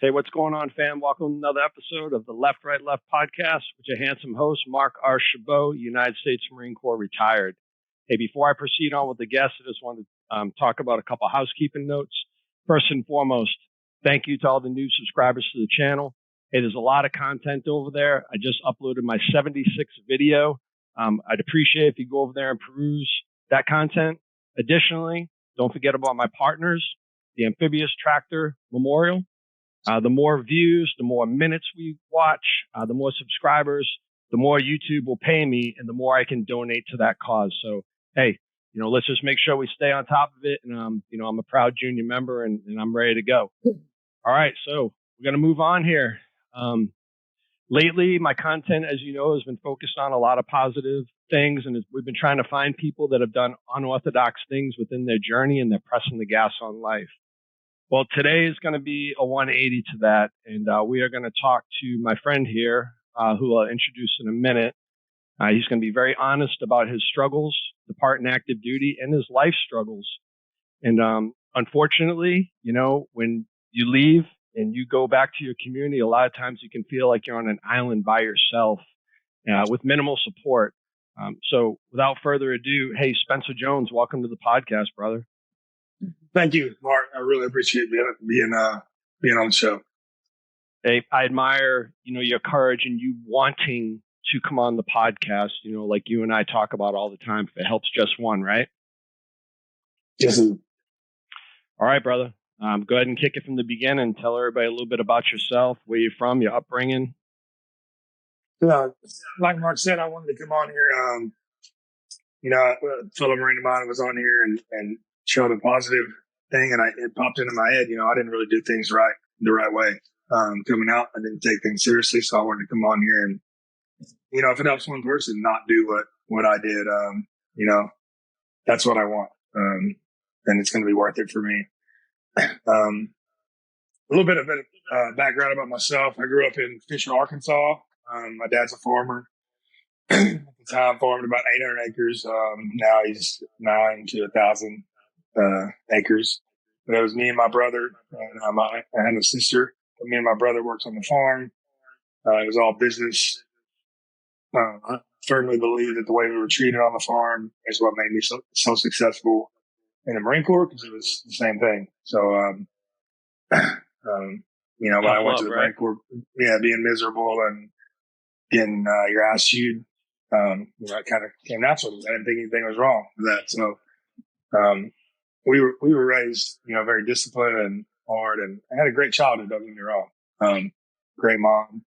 Hey, what's going on, fam? Welcome to another episode of the Left, Right, Left podcast with your handsome host, Mark R. Chabot, United States Marine Corps retired. Hey, before I proceed on with the guest, I just wanted to talk about a couple of housekeeping notes. First and foremost, thank you to all the new subscribers to the channel. Hey, there's a lot of content over there. I just uploaded my 76th video. I'd appreciate if you go over there and peruse that content. Additionally, don't forget about my partners, the Amphibious Tractor Memorial. The more views, the more minutes we watch, the more subscribers, the more YouTube will pay me and the more I can donate to that cause. So, hey, let's just make sure we stay on top of it. And, I'm a proud junior member and I'm ready to go. All right. So we're going to move on here. Lately, my content, as you know, has been focused on a lot of positive things. And we've been trying to find people that have done unorthodox things within their journey and they're pressing the gas on life. Well, today is going to be a 180 to that, and we are going to talk to my friend here, who I'll introduce in a minute. He's going to be very honest about his struggles, depart in active duty, and his life struggles. And unfortunately, when you leave and you go back to your community, a lot of times you can feel like you're on an island by yourself with minimal support. So without further ado, hey, Spencer Jones, welcome to the podcast, brother. Thank you, Mark. I really appreciate being on the show. Hey, I admire, your courage and you wanting to come on the podcast, like you and I talk about all the time. If it helps just one, right? Yes, sir. All right, brother. Go ahead and kick it from the beginning and tell everybody a little bit about yourself, where you're from, your upbringing. Yeah, like Mark said, I wanted to come on here. A fellow Marine of mine was on here and showed a positive thing, and it popped into my head. I didn't really do things the right way. Coming out, I didn't take things seriously, so I wanted to come on here and, if it helps one person not do what I did, that's what I want. Then it's going to be worth it for me. A little bit of background about myself. I grew up in Fisher, Arkansas. My dad's a farmer. At the time, farmed about 800 acres. Now he's 9 to 1,000 acres. But it was me and my brother. And I had a sister. But me and my brother worked on the farm. It was all business. I firmly believe that the way we were treated on the farm is what made me so successful in the Marine Corps, because it was the same thing. So, when I went to the Marine Corps, being miserable and getting your ass chewed, it kind of came natural. I didn't think anything was wrong with that. So, we were raised, very disciplined and hard, and I had a great childhood. Don't get me wrong. Great mom.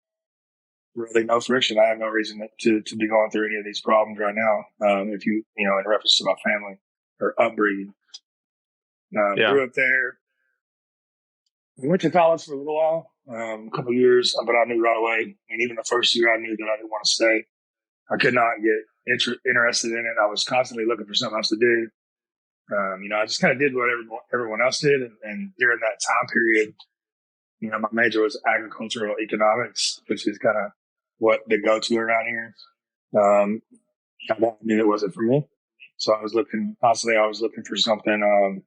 Really no friction. I have no reason to be going through any of these problems right now. If you, in reference to my family or upbringing. Grew up there. I went to college for a little while, a couple of years, but I knew right away. And even the first year, I knew that I didn't want to stay. I could not get interested in it. I was constantly looking for something else to do. I just kind of did what everyone else did. And during that time period, my major was agricultural economics, which is kind of what the go-to around here. I knew it wasn't for me. So I was looking for something,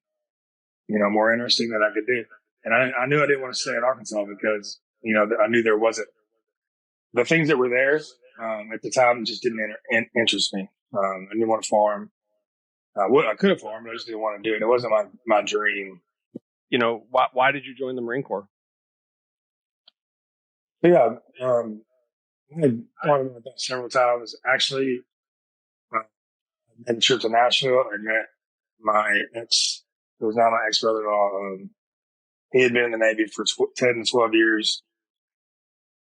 more interesting that I could do. And I knew I didn't want to stay in Arkansas because, I knew there wasn't the things that were there, at the time just didn't interest me. I didn't want to farm. I could have farmed, I just didn't want to do it. It wasn't my dream. Why did you join the Marine Corps? Yeah. I had thought about that several times. Actually, I made a trip to Nashville. I met my ex, who was now my ex-brother-in-law. He had been in the Navy for 10 to 12 years.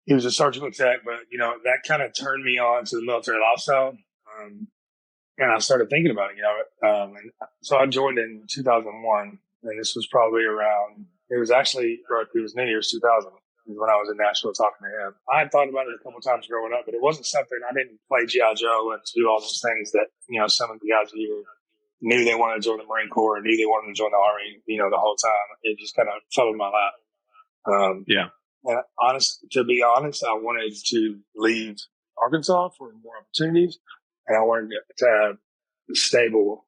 He was a surgical tech, but, that kind of turned me on to the military lifestyle. And I started thinking about it, and so I joined in 2001, and this was probably it was New Year's 2000 when I was in Nashville talking to him. I had thought about it a couple of times growing up, but it wasn't something. I didn't play G.I. Joe and do all those things that, some of the guys here knew they wanted to join the Marine Corps and knew they wanted to join the Army, the whole time. It just kind of fell in my lap. And to be honest, I wanted to leave Arkansas for more opportunities, and I wanted to have stable,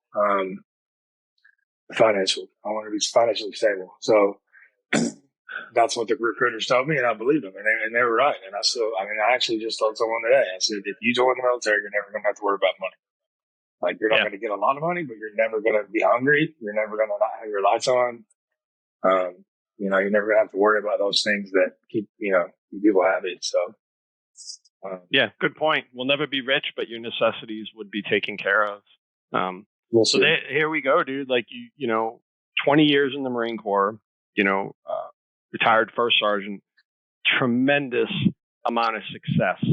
financial. I wanted to be financially stable. So that's what the recruiters told me, and I believed them, and they were right. And I actually just told someone today, I said, if you join the military, you're never going to have to worry about money. Like, you're not going to get a lot of money, but you're never going to be hungry. You're never going to not have your lights on. You're never going to have to worry about those things that keep people happy. So, yeah, good point. We'll never be rich, but your necessities would be taken care of. Here we go, dude. Like 20 years in the Marine Corps, retired first sergeant, tremendous amount of success.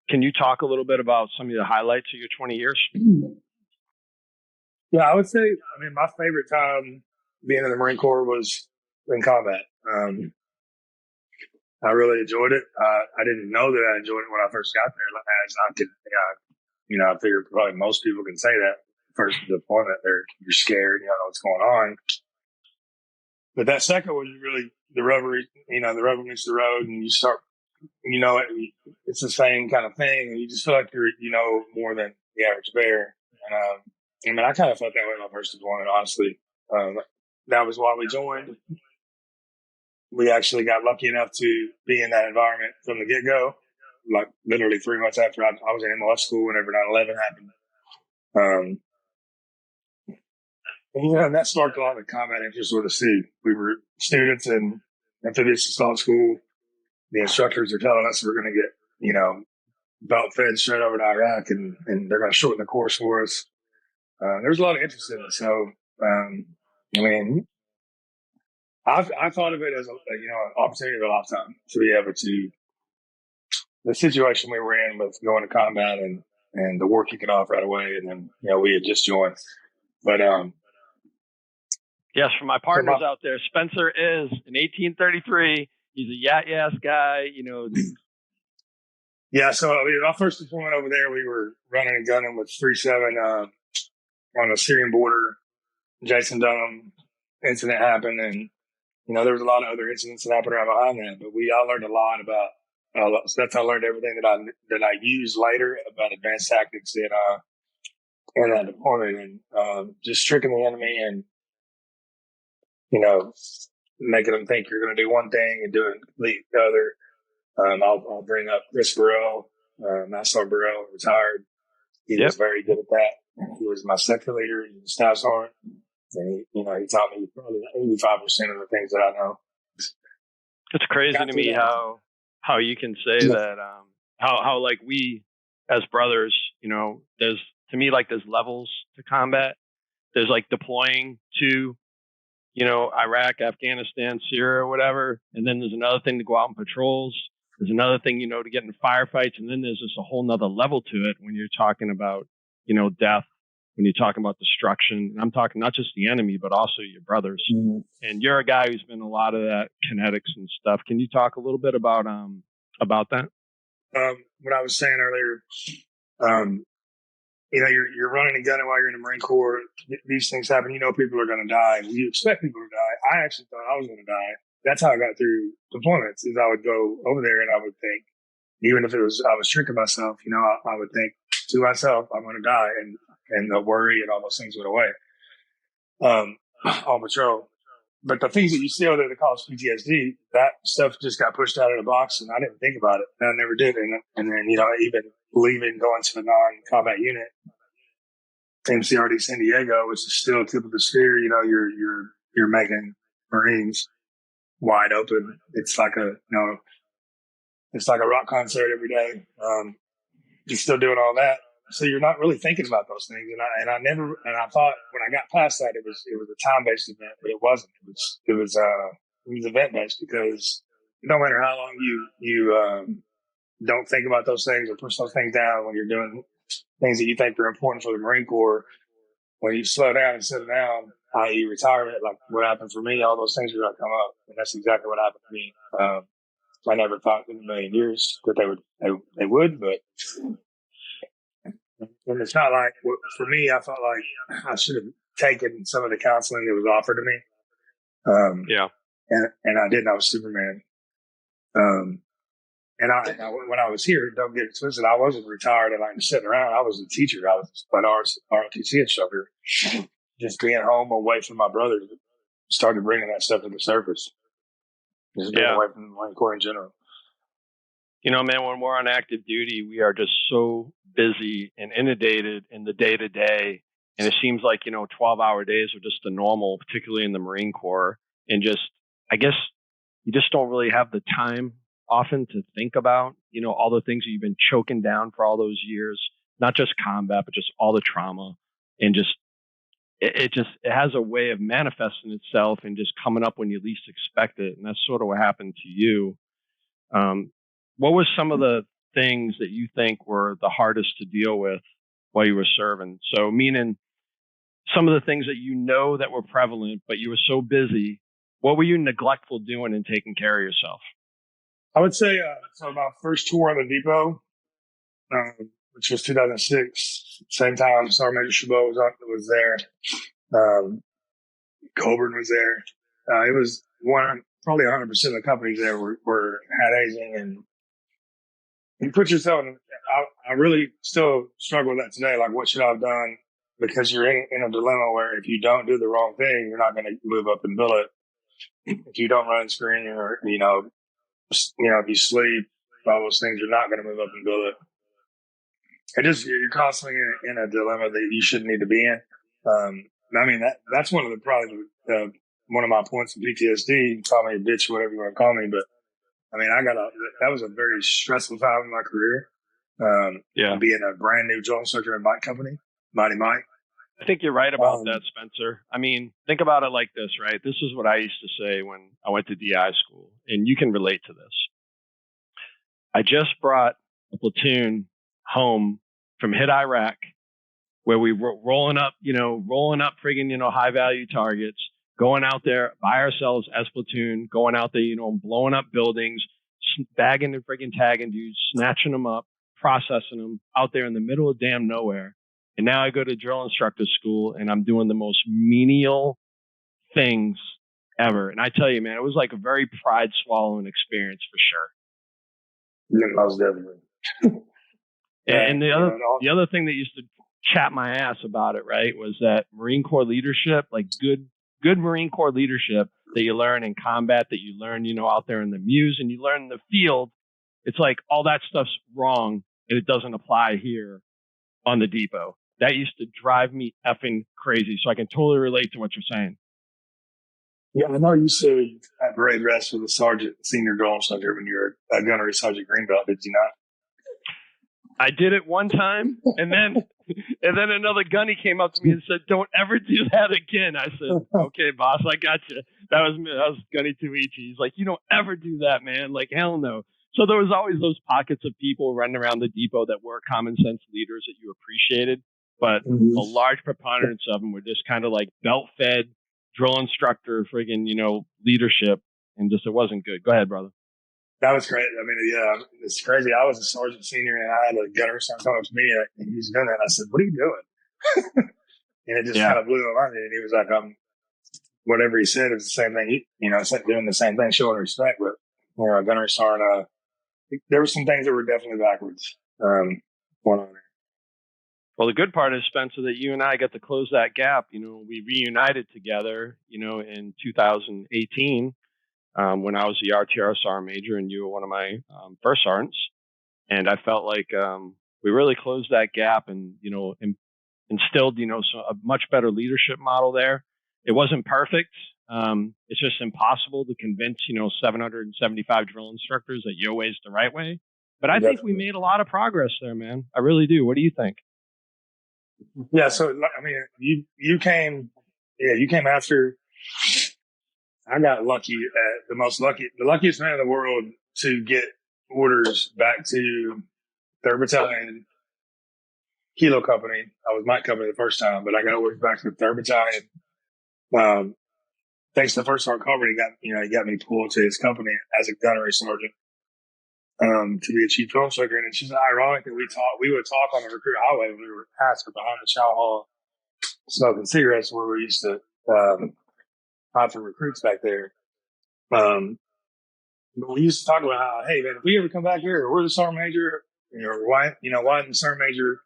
Can you talk a little bit about some of the highlights of your 20 years? Yeah, I would say, my favorite time being in the Marine Corps was in combat. I really enjoyed it. I didn't know that I enjoyed it when I first got there. I figured probably most people can say that first deployment, you're scared, you don't know what's going on. But that second was really the rubber, the rubber meets the road, and you start, it's the same kind of thing, and you just feel like you're, more than the average bear. And I kind of felt that way my first deployment, honestly. That was why we joined. We actually got lucky enough to be in that environment from the get-go. Like literally 3 months after I was in MLF school whenever 9/11 happened. And that sparked a lot of combat interest with the seed. We were students in amphibious assault school. The instructors are telling us we're going to get, belt fed straight over to Iraq, and they're going to shorten the course for us. There's a lot of interest in it. So, I thought of it as an opportunity of a lifetime to be able to, the situation we were in with going to combat and the war kicking off right away. And then, we had just joined. But, yes, for my partners out there, Spencer is in 1833. He's a yat-yass guy, Yeah, so our first deployment over there, we were running and gunning with 3-7 on the Syrian border. Jason Dunham incident happened, and there was a lot of other incidents that happened around behind that. But I learned a lot about. So that's how I learned everything that I used later about advanced tactics in that deployment, and just tricking the enemy and making them think you're going to do one thing and doing the other. I'll bring up Chris Burrell, Master Burrell, retired. He was very good at that. He was my sector leader. He was staff sergeant. And he taught me probably 85% of the things that I know. It's crazy to me how you can say that, how like we as brothers, there's levels to combat. There's like deploying to, Iraq, Afghanistan, Syria, or whatever. And then there's another thing to go out on patrols. There's another thing, to get in firefights. And then there's just a whole nother level to it when you're talking about, death, when you're talking about destruction. And I'm talking not just the enemy, but also your brothers. Mm-hmm. And you're a guy who's been a lot of that kinetics and stuff. Can you talk a little bit about that? What I was saying earlier, you're running and gunning while you're in the Marine Corps. These things happen. People are going to die. You expect people to die. I actually thought I was going to die. That's how I got through deployments. Is I would go over there and I would think, even if I was tricking myself, I would think to myself, I'm going to die, and the worry and all those things went away. On patrol. But the things that you see out there that cause PTSD, that stuff just got pushed out of the box, and I didn't think about it. I never did. And then, even leaving, going to a non-combat unit, MCRD San Diego, which is still tip of the spear, you're making Marines wide open. It's like a rock concert every day. You're still doing all that. So you're not really thinking about those things. And I thought when I got past that, it was a time-based event, but it wasn't. It was event-based, because no matter how long you don't think about those things or push those things down when you're doing things that you think are important for the Marine Corps, when you slow down and settle down, i.e. retirement, like what happened for me, all those things are going to come up. And that's exactly what happened to me. I never thought in a million years that they would, but and it's not like, for me, I felt like I should have taken some of the counseling that was offered to me. And I didn't. I was Superman. And when I was here, don't get it twisted, I wasn't retired and like sitting around. I was a teacher. I was an ROTC instructor. Just being home away from my brothers started bringing that stuff to the surface. just being away from the Marine Corps in general. You know, man, when we're on active duty, we are just so busy and inundated in the day to day. And it seems like, 12-hour days are just the normal, particularly in the Marine Corps. And I guess you just don't really have the time often to think about, all the things that you've been choking down for all those years, not just combat, but just all the trauma. And it has a way of manifesting itself and just coming up when you least expect it. And that's sort of what happened to you. What were some of the things that you think were the hardest to deal with while you were serving? So meaning some of the things that that were prevalent, but you were so busy, what were you neglectful doing and taking care of yourself? I would say, so my first tour on the depot, which was 2006, same time Sergeant Major Chabot was there. Coburn was there. It was probably 100% of the companies there were had hazing, and you put yourself in, I really still struggle with that today. Like, what should I have done? Because you're in a dilemma where if you don't do the wrong thing, you're not going to move up in billet. If you don't run screen or, if you sleep, all those things, you're not going to move up in billet. You're constantly in a dilemma that you shouldn't need to be in. I mean, that's one of the probably, one of my points of PTSD. You can call me a bitch, whatever you want to call me, but I mean, that was a very stressful time in my career. Being a brand new drill instructor in Mike company, Mighty Mike. I think you're right about that, Spencer. I mean, think about it like this, right? This is what I used to say when I went to DI school, and you can relate to this. I just brought a platoon home from hit Iraq, where we were rolling up friggin', high value targets, going out there by ourselves as platoon, going out there, blowing up buildings, bagging and friggin' tagging dudes, snatching them up, processing them out there in the middle of damn nowhere. And now I go to drill instructor school and I'm doing the most menial things ever. And I tell you, man, it was like a very pride swallowing experience for sure. Yeah, most definitely. And the other thing that used to chat my ass about it, right, was that Marine Corps leadership, like good Marine Corps leadership that you learn in combat, that you learn, out there in the muse and you learn in the field. It's like all that stuff's wrong and it doesn't apply here on the depot. That used to drive me effing crazy. So I can totally relate to what you're saying. Yeah, I know you said at parade rest with a sergeant, senior drill instructor when you were a gunnery sergeant Greenbelt, did you not? I did it one time, and then another gunny came up to me and said, "Don't ever do that again." I said, "Okay, boss, I got you." That was Gunny Tuichi. He's like, "You don't ever do that, man. Like, hell no." So there was always those pockets of people running around the depot that were common sense leaders that you appreciated, but a large preponderance of them were just kind of like belt fed drill instructor, friggin', leadership, and just it wasn't good. Go ahead, brother. That was great. I mean, yeah, it's crazy. I was a sergeant senior and I had a gunner come up to me and he was doing that. And I said, "What are you doing?" And it just kind of blew my mind. And he was like, whatever he said, it was the same thing. Doing the same thing, showing respect. But, gunner sergeant, there were some things that were definitely backwards. Going on there. Well, the good part is, Spencer, that you and I got to close that gap. We reunited together, in 2018. When I was the RTR sergeant major and you were one of my first sergeants. And I felt like we really closed that gap and, instilled, a much better leadership model there. It wasn't perfect. It's just impossible to convince, 775 drill instructors that your way is the right way. But I think we made a lot of progress there, man. I really do. What do you think? Yeah. So, I mean, you came after. I got lucky at the luckiest man in the world to get orders back to 3rd Battalion Kilo Company. I was Mike Company the first time, but I got orders back to the 3rd Battalion. Thanks to the first sergeant Coburn, he got me pulled to his company as a gunnery sergeant, to be a chief drill instructor. And it's just ironic that we would talk on the recruit highway when we were passed behind the chow hall smoking cigarettes where we used to, hide for recruits back there. But we used to talk about how, hey man, if we ever come back here, we're the sergeant major, why isn't the sergeant major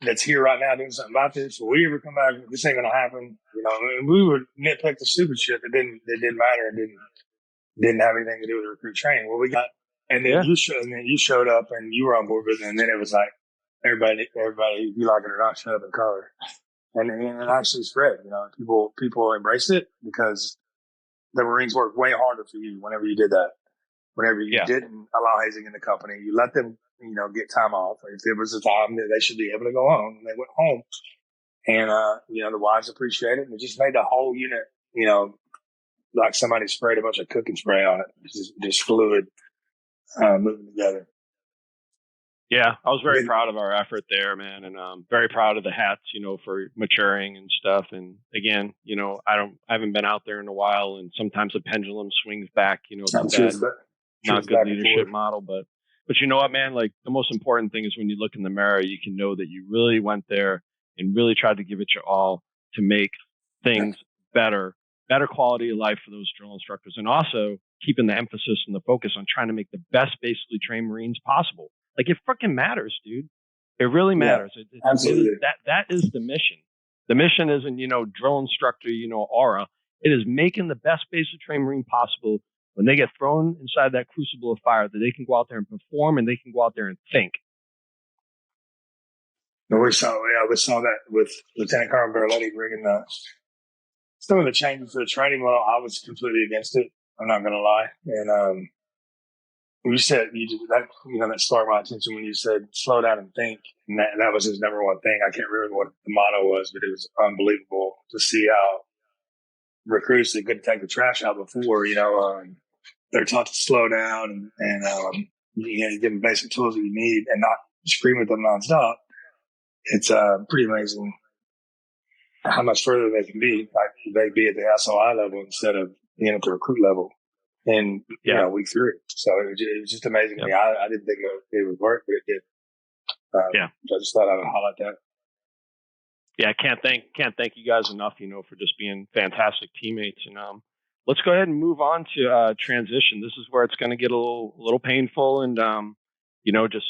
that's here right now doing something about this? If we ever come back, this ain't gonna happen. And we would nitpick the stupid shit that didn't matter and didn't have anything to do with recruit training. Well, we got, and then you showed up and you were on board with it. And then it was like, everybody, if you like it or not, shut up and color. And it actually spread, people embraced it because the Marines worked way harder for you whenever you did that. Whenever you didn't allow hazing in the company, you let them, get time off. If it was a time that they should be able to go home, and they went home. And, the wives appreciated it. And it just made the whole unit, like somebody sprayed a bunch of cooking spray on it. Just fluid, moving together. Yeah, I was very proud of our effort there, man, and very proud of the hats, for maturing and stuff. And again, I haven't been out there in a while, and sometimes the pendulum swings back, to that not good leadership model. But you know what, man? Like, the most important thing is when you look in the mirror, you can know that you really went there and really tried to give it your all to make things better quality of life for those drill instructors, and also keeping the emphasis and the focus on trying to make the best basically trained Marines possible. Like, it freaking matters, dude. It really matters. Absolutely. That is the mission. The mission isn't, drill instructor, aura. It is making the best basic trained Marine possible when they get thrown inside that crucible of fire, that they can go out there and perform, and they can go out there and think. We saw that with Lieutenant Colonel Berletti bringing some of the changes to the training model. I was completely against it. I'm not going to lie. And, you said that sparked my attention when you said slow down and think, and that was his number one thing. I can't remember what the motto was, but it was unbelievable to see how recruits that couldn't take the trash out before, they're taught to slow down and you give them basic tools that you need and not scream at them nonstop. It's pretty amazing how much further they can be. Like, they be at the SOI level instead of being at the recruit level. And week 3. So it was just amazing to me. I didn't think it would work, but it did. So I just thought I would highlight that. Yeah, can't thank you guys enough, for just being fantastic teammates. And let's go ahead and move on to transition. This is where it's going to get a little painful, and just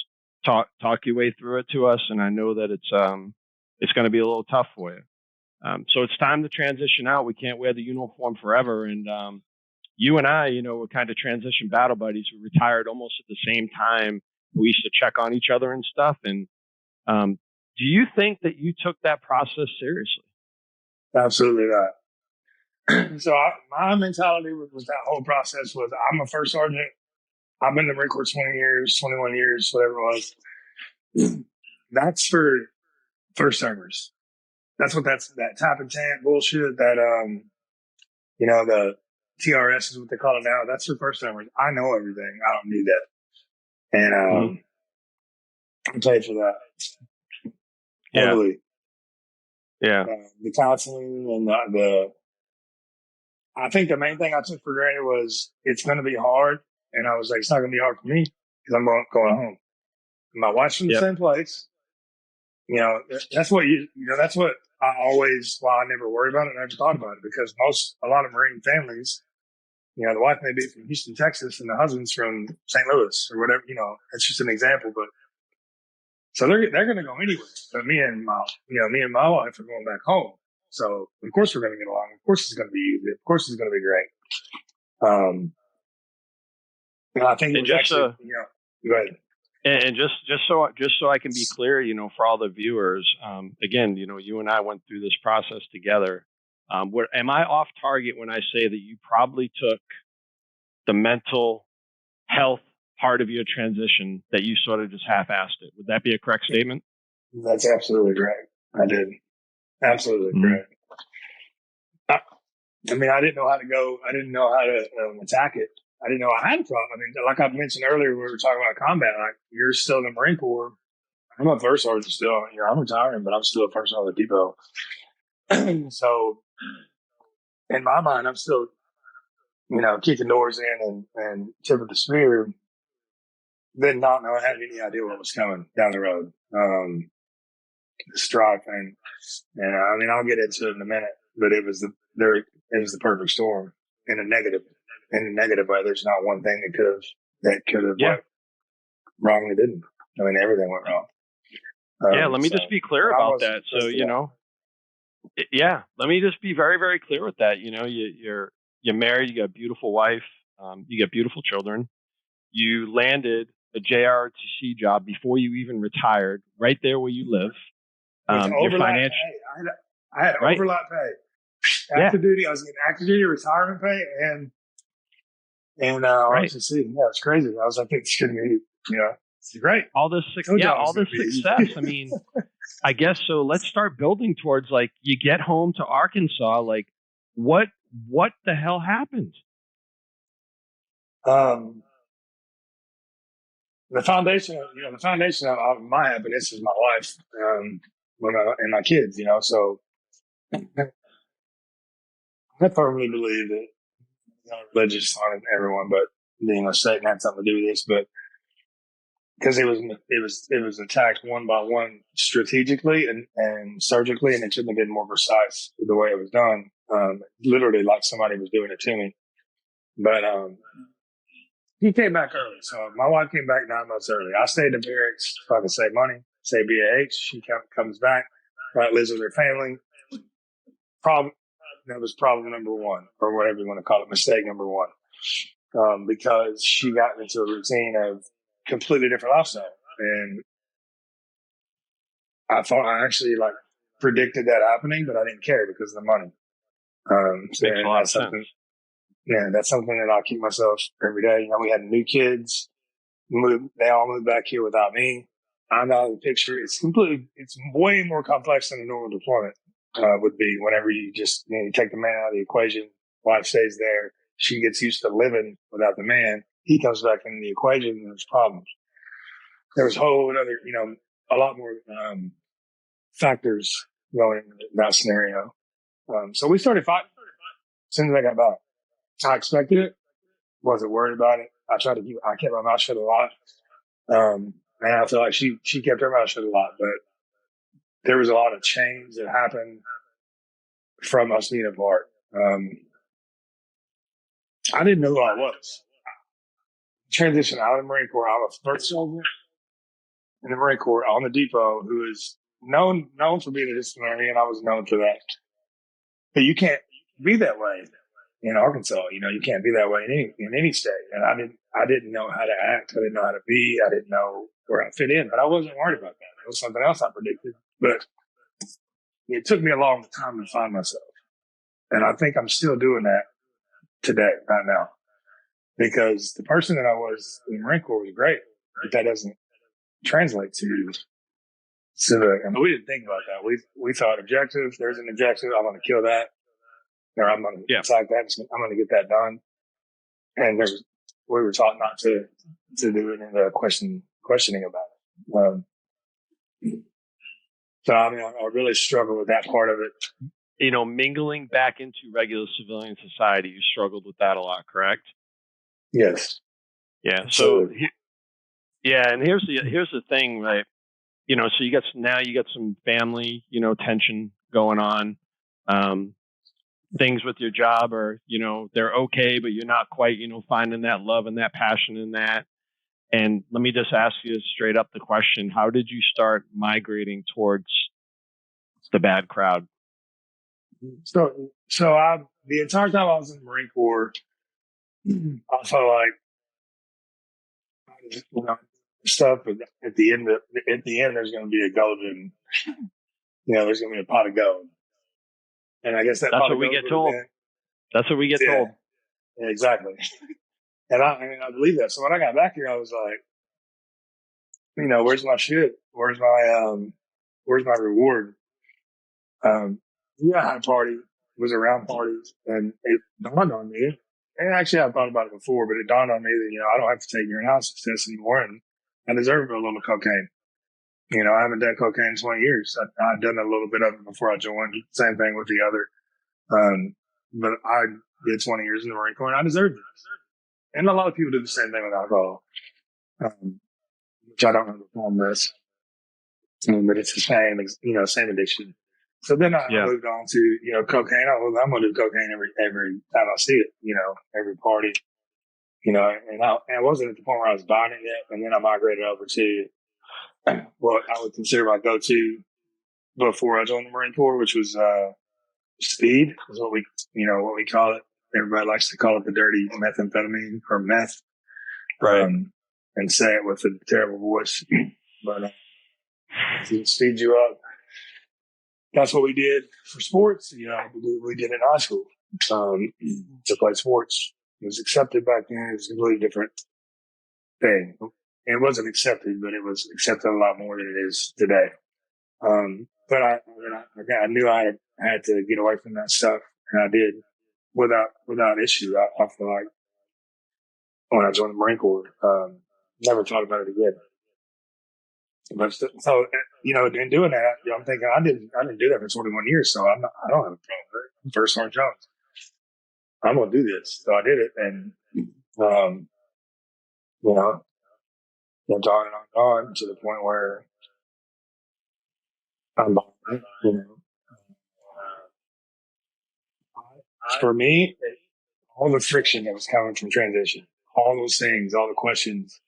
talk your way through it to us. And I know that it's going to be a little tough for you. So it's time to transition out. We can't wear the uniform forever, and you and I, were kind of transition battle buddies. We retired almost at the same time. We used to check on each other and stuff. And do you think that you took that process seriously? Absolutely not. So my mentality with that whole process was, I'm a first sergeant. I've been in the Marine Corps 20 years, 21 years, whatever it was. That's for first timers. That's what that tap and chant bullshit, that, the TRS is what they call it now. That's for first timers. I know everything. I don't need that. And I'm paid for that. Heavily. Yeah. The counseling and I think the main thing I took for granted was it's going to be hard. And I was like, it's not going to be hard for me because I'm going home. And my wife's from the same place. That's what that's what I always, I never worried about it. I never thought about it because a lot of Marine families, the wife may be from Houston, Texas, and the husband's from St. Louis or whatever. It's just an example, but so they're going to go anywhere. But me and my wife are going back home. So of course we're going to get along. Of course it's going to be easy. Of course it's going to be great. And I think it was actually, go ahead. And just so I can be clear, for all the viewers, again, you and I went through this process together. Am I off target when I say that you probably took the mental health part of your transition, that you sort of just half-assed it? Would that be a correct statement? That's absolutely correct. I did. Absolutely correct. I mean, I didn't know how to go. I didn't know how to attack it. I didn't know I had a problem. I mean, like I mentioned earlier, when we were talking about combat, like, you're still in the Marine Corps. I'm a first sergeant still. I'm retiring, but I'm still a first sergeant depot. So in my mind, I'm still, kicking doors in and tip of the spear. Did not know I had any idea what was coming down the road. The strife and I mean, I'll get into it in a minute, but it was the perfect storm in a negative way. There's not one thing that could have went wrong. It didn't. I mean, everything went wrong. Let me just be clear about that. So, let me just be very, very clear with that. You're married, you got a beautiful wife. You get beautiful children. You landed a JROTC job before you even retired, right there where you live. Your financial, I had right? overlap pay. Active duty, I was getting active duty retirement pay and right. ROTC. Yeah, it's crazy. I was like, it's going to be, it's great. All this success. I mean, I guess so. Let's start building towards, like, you get home to Arkansas. Like, what the hell happened? The foundation of my happiness is my wife, and my kids. So I firmly believe that religious on everyone, but Satan had something to do with this, but because it was attacked one by one strategically and surgically, and it shouldn't have been more precise the way it was done. Literally like somebody was doing it to me. But he came back early, so my wife came back 9 months early. I stayed in barracks so I could save money, save BAH. She comes back, lives with her family. That was problem number one, or whatever you want to call it, mistake number one, because she got into a routine of completely different lifestyle, and I thought I actually predicted that happening, but I didn't care because of the money. Makes a lot of sense. Yeah, that's something that I keep myself every day. We had new kids. They all moved back here without me. I'm out of the picture. It's way more complex than a normal deployment would be. Whenever you just you take the man out of the equation, wife stays there. She gets used to living without the man. He comes back into the equation, and there's problems. There was a whole other, a lot more factors going into that scenario. So we started fighting as soon as I got back. I expected it. Wasn't worried about it. I kept my mouth shut a lot. And I feel like she kept her mouth shut a lot, but there was a lot of change that happened from us being apart. I didn't know who I was. Transitioned out of the Marine Corps. I'm a first soldier in the Marine Corps on the depot who is known for being a disciplinarian. I was known for that. But you can't be that way in Arkansas. You can't be that way in any state. And I didn't know how to act. I didn't know how to be. I didn't know where I fit in, but I wasn't worried about that. It was something else I predicted, but it took me a long time to find myself. And I think I'm still doing that today, right now, because the person that I was in the Marine Corps was great, but that doesn't translate to civic. I mean, we didn't think about that. We thought objective. There's an objective. I'm going to kill that. Or I'm going to attack that. I'm going to get that done. And we were taught not to do it in the questioning about it. So I really struggle with that part of it. Mingling back into regular civilian society, you struggled with that a lot, correct? Yes. Yeah. So, and here's the thing, right? So you got some family, tension going on. Things with your job are, they're okay, but you're not quite, finding that love and that passion in that. And let me just ask you straight up the question: how did you start migrating towards the bad crowd? So the entire time I was in the Marine Corps, I felt like, stuff. But at the end, there's going to be a golden, there's going to be a pot of gold. And I guess that's what we get told. That's what we get told. Yeah, exactly. And I believe that. So when I got back here, I was like, where's my shit? Where's my reward? I had a party, was around parties, and it dawned on me. And actually, I thought about it before, but it dawned on me that, I don't have to take urinalysis tests anymore, and I deserve a little cocaine. I haven't done cocaine in 20 years. I've done a little bit of it before I joined. Same thing with the other. But I did 20 years in the Marine Corps, and I deserved it. And a lot of people do the same thing with alcohol, which I don't have a problem with. But it's the same, same addiction. So then I moved on to, cocaine. I'm going to do cocaine every time I see it, every party, and I wasn't at the point where I was buying it yet. And then I migrated over to what I would consider my go-to before I joined the Marine Corps, which was speed, is what we call it. everybody likes to call it the dirty methamphetamine or meth. Right. And say it with a terrible voice. But it speeds you up. That's what we did for sports. You know, we did in high school to play sports. It was accepted back then. It was a completely different thing. It wasn't accepted, but it was accepted a lot more than it is today. But I knew I had to get away from that stuff, and I did without issue. I feel like when I joined the Marine Corps, never thought about it again. But so, you know, in doing that, you know, I'm thinking I didn't do that for 21 years, so I don't have a problem with it. I'm First Sergeant Jones. I'm gonna do this, so I did it, and you know, went on and on to the point where I'm, you know, for me, all the friction that was coming from transition, all those things, all the questions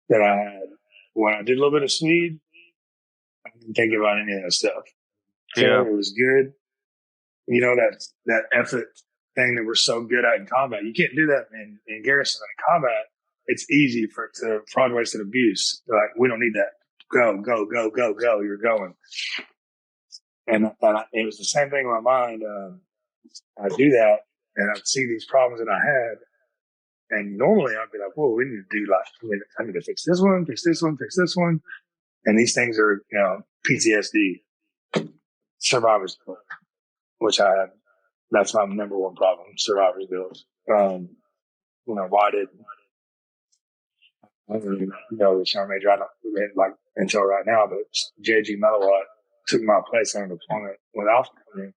that I had when I did a little bit of speed, I didn't think about any of that stuff. So it was good. You know, that effort thing that we're so good at in combat. You can't do that in garrison. In combat, it's easy to fraud, waste, and abuse. Like, we don't need that. Go, go, go, go, go. You're going. And it was the same thing in my mind. I'd do that, and I'd see these problems that I had. And normally I'd be like, whoa, we need to do I need to fix this one, fix this one, fix this one. And these things are, you know, PTSD, survivor's guilt, which I have. That's my number one problem, survivor's guilt. You know, I don't even know the sergeant major. I don't like until right now, but J.G. Mellowat took my place on deployment without me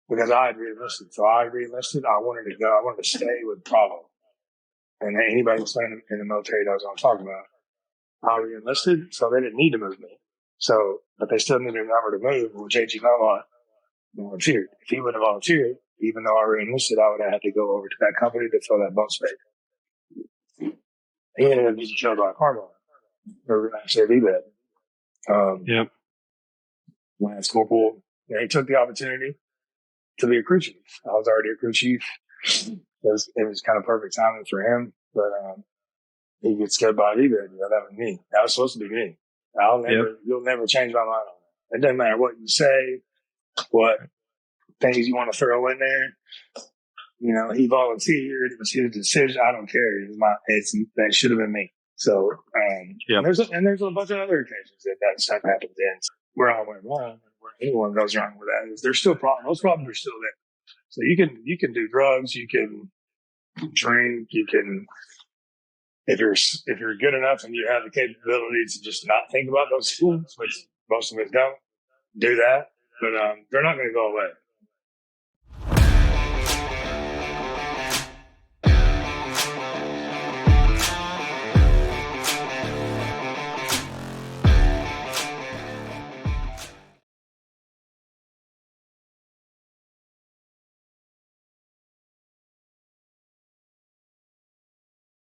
because I had re-enlisted. So I re-enlisted. I wanted to go. I wanted to stay with problem. And anybody who's in the military knows what I'm talking about. I re-enlisted, so they didn't need to move me. So, but they still needed a number to move. Well, J.G. Mellowat volunteered. If he would have volunteered, even though I re-enlisted, I would have had to go over to that company to fill that bump space. He ended up getting killed by a car bomb. Or actually, yep. Lance Corporal, he took the opportunity to be a crew chief. I was already a crew chief. It was kind of perfect timing for him, but he gets killed by a VBAD. You know, that was me. That was supposed to be me. You'll never change my mind on that. It doesn't matter what you say, what things you want to throw in there. You know, he volunteered. It was his decision. I don't care. That should have been me. So, and there's a bunch of other occasions that stuff happens in where I went wrong, where anyone goes wrong with that. There's still problems. Those problems are still there. So you can do drugs, you can drink, you can, if you're good enough and you have the capability to just not think about those things, which most of us don't, do that. But they're not going to go away.